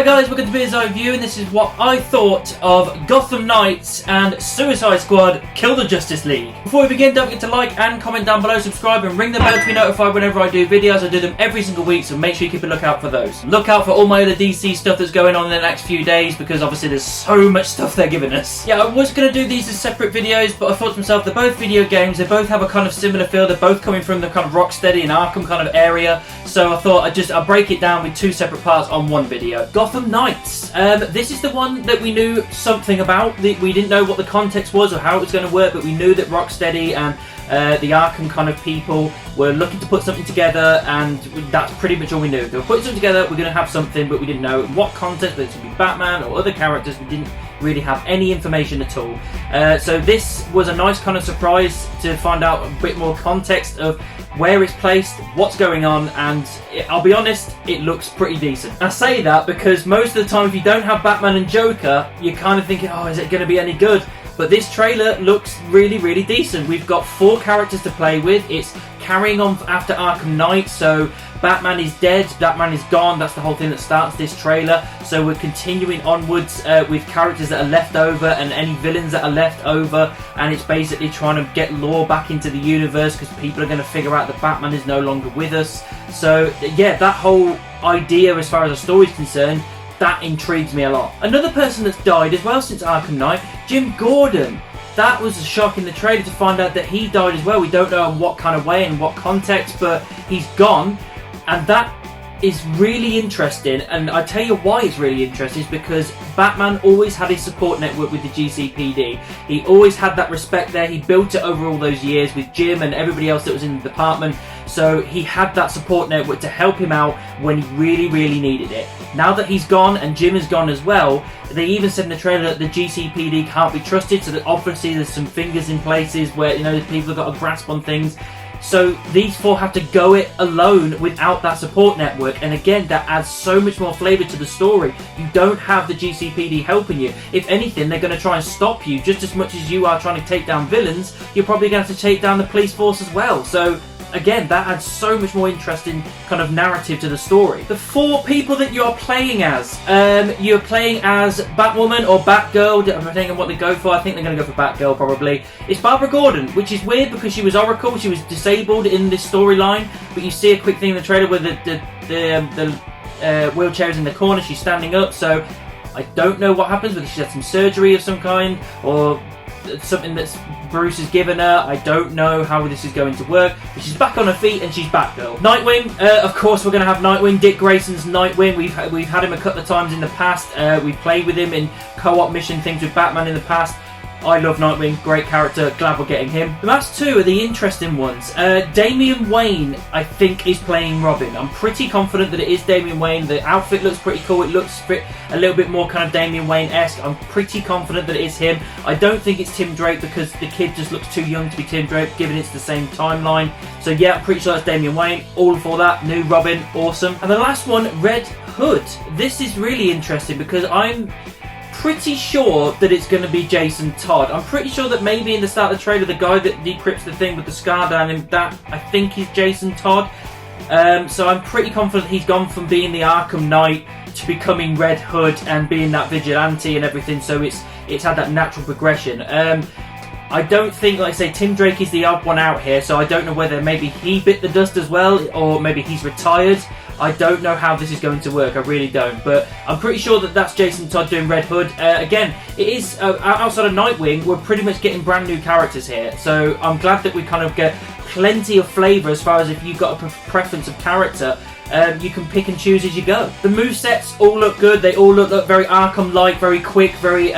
Hi guys, welcome to Beer's Eye View, and this is what I thought of Gotham Knights and Suicide Squad Kill the Justice League. Before we begin, don't forget to like and comment down below, subscribe and ring the bell to be notified whenever I do videos. I do them every single week, so make sure you keep a lookout for those. Look out for all my other DC stuff that's going on in the next few days, because obviously there's so much stuff they're giving us. Yeah, I was going to do these as separate videos, but I thought to myself, they're both video games, they both have a kind of similar feel, they're both coming from the kind of Rocksteady and Arkham kind of area, so I thought I'd break it down with two separate parts on one video. Gotham Knights. This is the one that we knew something about. We didn't know what the context was or how it was going to work, but we knew that Rocksteady and the Arkham kind of people were looking to put something together, and that's pretty much all we knew. They were putting something together, we're going to have something, but we didn't know what context, whether it's going to be Batman or other characters. We didn't really have any information at all. So this was a nice kind of surprise to find out a bit more context of where it's placed, what's going on, and I'll be honest, it looks pretty decent. I say that because most of the time if you don't have Batman and Joker, you're kind of thinking, oh, is it going to be any good? But this trailer looks really, really decent. We've got 4 characters to play with. It's carrying on after Arkham Knight, so Batman is dead, Batman is gone. That's the whole thing that starts this trailer. So we're continuing onwards with characters that are left over and any villains that are left over, and it's basically trying to get lore back into the universe because people are going to figure out that Batman is no longer with us. So yeah, that whole idea as far as the story is concerned, that intrigues me a lot. Another person that's died as well since Arkham Knight, Jim Gordon. That was a shock in the trailer to find out that he died as well. We don't know in what kind of way and what context, but he's gone. And that is really interesting, and I tell you why it's really interesting is because Batman always had his support network with the GCPD. He always had that respect there. He built it over all those years with Jim and everybody else that was in the department, so he had that support network to help him out when he really, really needed it. Now that he's gone and Jim is gone as well, they even said in the trailer that the GCPD can't be trusted, so that obviously there's some fingers in places where, you know, people have got a grasp on things. So these 4 have to go it alone without that support network, and again, that adds so much more flavour to the story. You don't have the GCPD helping you. If anything, they're going to try and stop you just as much as you are trying to take down villains. You're probably going to have to take down the police force as well. So again, that adds so much more interesting kind of narrative to the story. The 4 people that you're playing as, you're playing as Batwoman or Batgirl. I'm thinking what they go for. I think they're going to go for Batgirl probably. It's Barbara Gordon, which is weird because she was Oracle. She was disabled in this storyline, but you see a quick thing in the trailer where the wheelchair is in the corner. She's standing up, so I don't know what happens, whether she had some surgery of some kind or something that's Bruce has given her. I don't know how this is going to work, but she's back on her feet and she's Batgirl. Nightwing, of course we're going to have Nightwing. Dick Grayson's Nightwing. We've had him a couple of times in the past. We've played with him in co-op mission things with Batman in the past. I love Nightwing, great character, glad we're getting him. The last 2 are the interesting ones. Damian Wayne, I think, is playing Robin. I'm pretty confident that it is Damian Wayne. The outfit looks pretty cool. It looks a little bit more kind of Damian Wayne-esque. I'm pretty confident that it is him. I don't think it's Tim Drake because the kid just looks too young to be Tim Drake, given it's the same timeline. So yeah, I'm pretty sure that's Damian Wayne. All for that. New Robin, awesome. And the last one, Red Hood. This is really interesting because I'm pretty sure that it's going to be Jason Todd. I'm pretty sure that maybe in the start of the trailer, the guy that decrypts the thing with the scar down him, that I think is Jason Todd. So I'm pretty confident he's gone from being the Arkham Knight to becoming Red Hood and being that vigilante and everything. So it's had that natural progression. I don't think, like I say, Tim Drake is the odd one out here, so I don't know whether maybe he bit the dust as well, or maybe he's retired. I don't know how this is going to work, I really don't, but I'm pretty sure that that's Jason Todd doing Red Hood. Again, it is, outside of Nightwing, we're pretty much getting brand new characters here, so I'm glad that we kind of get plenty of flavour as far as if you've got a preference of character. You can pick and choose as you go. The movesets all look good. They all look very Arkham-like, very quick, very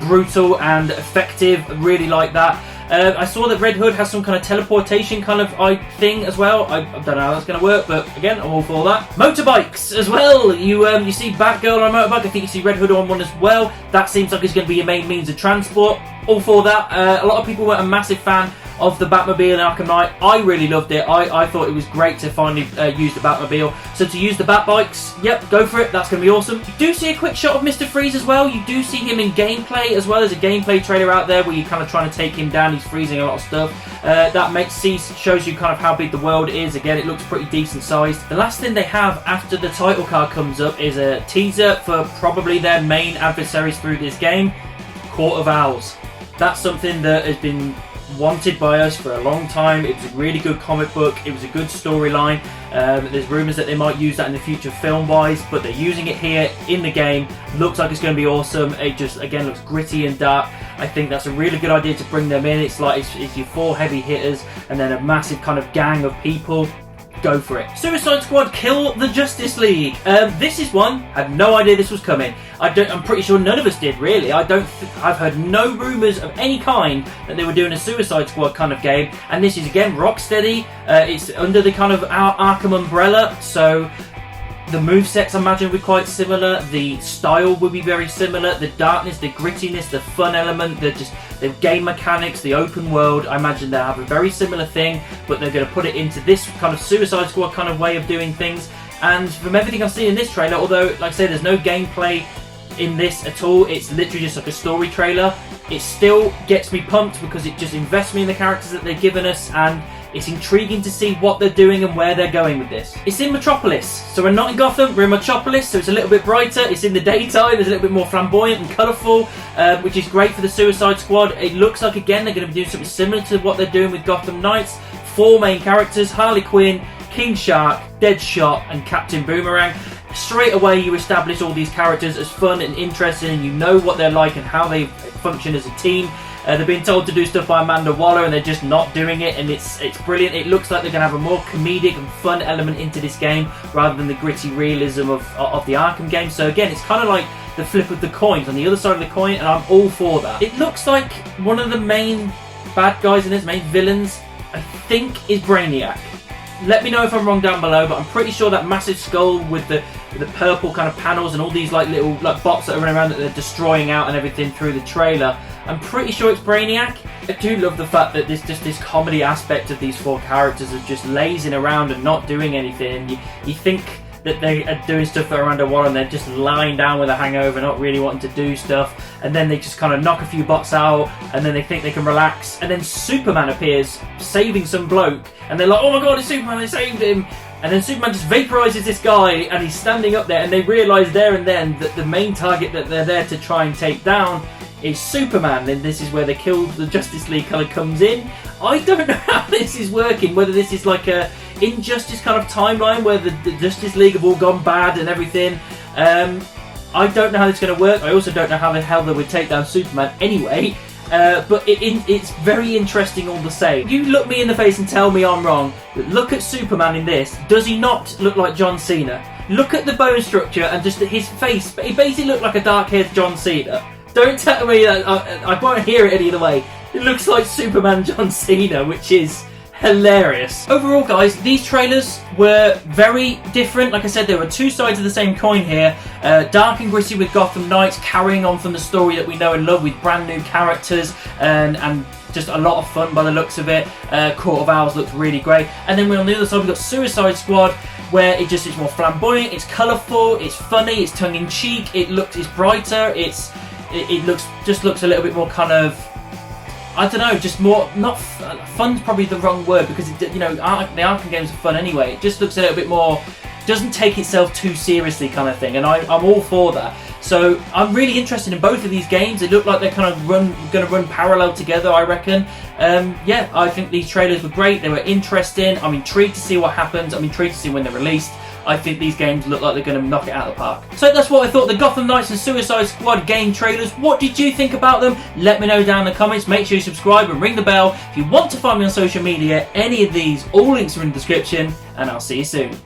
brutal and effective. I really like that. I saw that Red Hood has some kind of teleportation kind of thing as well. I don't know how that's going to work, but again, I'm all for that. Motorbikes as well. You see Batgirl on a motorbike. I think you see Red Hood on one as well. That seems like it's going to be your main means of transport. All for that. A lot of people weren't a massive fan of the Batmobile in Arkham Knight. I really loved it. I thought it was great to finally use the Batmobile. So to use the Batbikes, yep, go for it. That's going to be awesome. You do see a quick shot of Mr. Freeze as well. You do see him in gameplay as well. There's a gameplay trailer out there where you're kind of trying to take him down. He's freezing a lot of stuff. That shows you kind of how big the world is. Again, it looks pretty decent sized. The last thing they have after the title card comes up is a teaser for probably their main adversaries through this game, Court of Owls. That's something that has been wanted by us for a long time. It was a really good comic book. It was a good storyline. There's rumours that they might use that in the future film-wise, but they're using it here in the game. Looks like it's going to be awesome. It just, again, looks gritty and dark. I think that's a really good idea to bring them in. It's like it's your 4 heavy hitters and then a massive kind of gang of people. Go for it. Suicide Squad Kill the Justice League. This is one, I had no idea this was coming. I'm pretty sure none of us did, really. I've heard no rumours of any kind that they were doing a Suicide Squad kind of game. And this is, again, Rocksteady. It's under the kind of Arkham umbrella, so the movesets, I imagine, will be quite similar. The style will be very similar. The darkness, the grittiness, the fun element, the game mechanics, the open world, I imagine they'll have a very similar thing, but they're going to put it into this kind of Suicide Squad kind of way of doing things. And from everything I've seen in this trailer, although, like I say, there's no gameplay in this at all, it's literally just like a story trailer, it still gets me pumped because it just invests me in the characters that they've given us, and it's intriguing to see what they're doing and where they're going with this. It's in Metropolis, so we're not in Gotham, we're in Metropolis, so it's a little bit brighter, it's in the daytime, there's a little bit more flamboyant and colourful, which is great for the Suicide Squad. It looks like, again, they're going to be doing something similar to what they're doing with Gotham Knights. 4 main characters, Harley Quinn, King Shark, Deadshot, and Captain Boomerang. Straight away you establish all these characters as fun and interesting, and you know what they're like and how they function as a team. They're being told to do stuff by Amanda Waller and they're just not doing it, and it's brilliant. It looks like they're going to have a more comedic and fun element into this game rather than the gritty realism of the Arkham game. So again, it's kind of like the flip of the coins on the other side of the coin, and I'm all for that. It looks like one of the main bad guys in this, main villains, I think is Brainiac. Let me know if I'm wrong down below, but I'm pretty sure that massive skull with the purple kind of panels and all these little bots that are running around that they're destroying out and everything through the trailer, I'm pretty sure it's Brainiac. I do love the fact that there's just this comedy aspect of these 4 characters of just lazing around and not doing anything. You think that they are doing stuff for Amanda Waller and they're just lying down with a hangover, not really wanting to do stuff, and then they just kind of knock a few bots out, and then they think they can relax, and then Superman appears saving some bloke, and they're like, oh my god, it's Superman, they saved him, and then Superman just vaporizes this guy and he's standing up there, and they realise there and then that the main target that they're there to try and take down is Superman. Then this is where the Kill the Justice League kind of comes in. I don't know how this is working, whether this is like a Injustice kind of timeline where the Justice League have all gone bad and everything. I don't know how this is going to work. I also don't know how the hell they would take down Superman anyway. But it's very interesting all the same. You look me in the face and tell me I'm wrong, but look at Superman in this. Does he not look like John Cena? Look at the bone structure and just his face. He basically looked like a dark-haired John Cena. Don't tell me that. I won't hear it any other way. It looks like Superman John Cena, which is hilarious. Overall, guys, these trailers were very different. Like I said, there were 2 sides of the same coin here. Dark and gritty with Gotham Knights, carrying on from the story that we know and love with brand new characters and just a lot of fun by the looks of it. Court of Owls looks really great. And then on the other side, we've got Suicide Squad, where it's more flamboyant, it's colourful, it's funny, it's tongue-in-cheek, it's brighter, it looks a little bit more kind of, I don't know, just more, not fun's probably the wrong word, because the Arkham games are fun anyway. It just looks a little bit more, doesn't take itself too seriously kind of thing, and I'm all for that. So I'm really interested in both of these games. They look like they're kind of going to run parallel together, I reckon. Yeah, I think these trailers were great. They were interesting. I'm intrigued to see what happens. I'm intrigued to see when they're released. I think these games look like they're going to knock it out of the park. So that's what I thought, the Gotham Knights and Suicide Squad game trailers. What did you think about them? Let me know down in the comments. Make sure you subscribe and ring the bell. If you want to find me on social media, any of these, all links are in the description, and I'll see you soon.